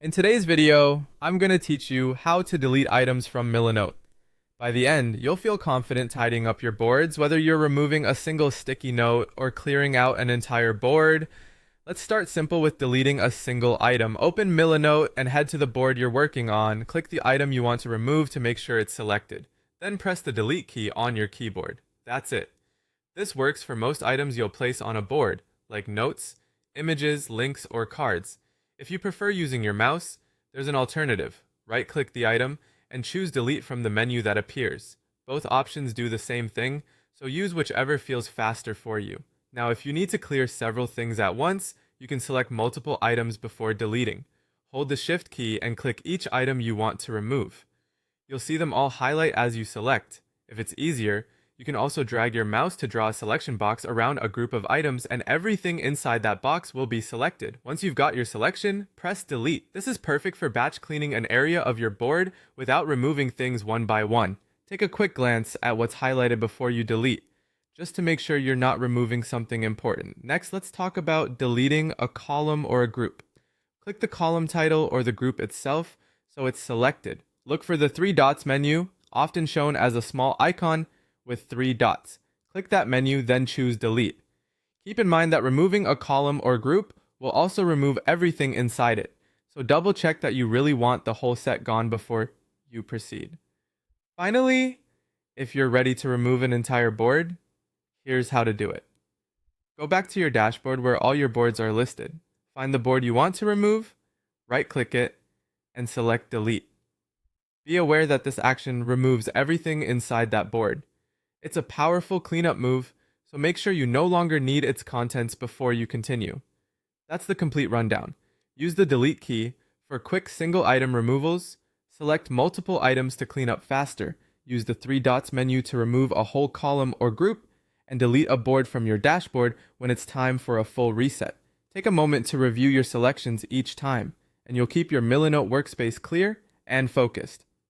In today's video, I'm going to teach you how to delete items from Milanote. By the end, you'll feel confident tidying up your boards, whether you're removing a single sticky note or clearing out an entire board. Let's start simple with deleting a single item. Open Milanote and head to the board you're working on. Click the item you want to remove to make sure it's selected. Then press the delete key on your keyboard. That's it. This works for most items you'll place on a board, like notes, images, links, or cards. If you prefer using your mouse, there's an alternative. Right-click the item and choose Delete from the menu that appears. Both options do the same thing, so use whichever feels faster for you. Now, if you need to clear several things at once, you can select multiple items before deleting. Hold the Shift key and click each item you want to remove. You'll see them all highlight as you select. If it's easier, you can also drag your mouse to draw a selection box around a group of items and everything inside that box will be selected. Once you've got your selection, press delete. This is perfect for batch cleaning an area of your board without removing things one by one. Take a quick glance at what's highlighted before you delete, just to make sure you're not removing something important. Next, let's talk about deleting a column or a group. Click the column title or the group itself so it's selected. Look for the three dots menu, often shown as a small icon with three dots. Click that menu, then choose delete. Keep in mind that removing a column or group will also remove everything inside it, so double check that you really want the whole set gone before you proceed. Finally, if you're ready to remove an entire board, here's how to do it. Go back to your dashboard where all your boards are listed. Find the board you want to remove, right-click it, and select delete. Be aware that this action removes everything inside that board. It's a powerful cleanup move, so make sure you no longer need its contents before you continue. That's the complete rundown. Use the delete key for quick single item removals. Select multiple items to clean up faster. Use the three dots menu to remove a whole column or group, and delete a board from your dashboard when it's time for a full reset. Take a moment to review your selections each time, and you'll keep your Milanote workspace clear and focused.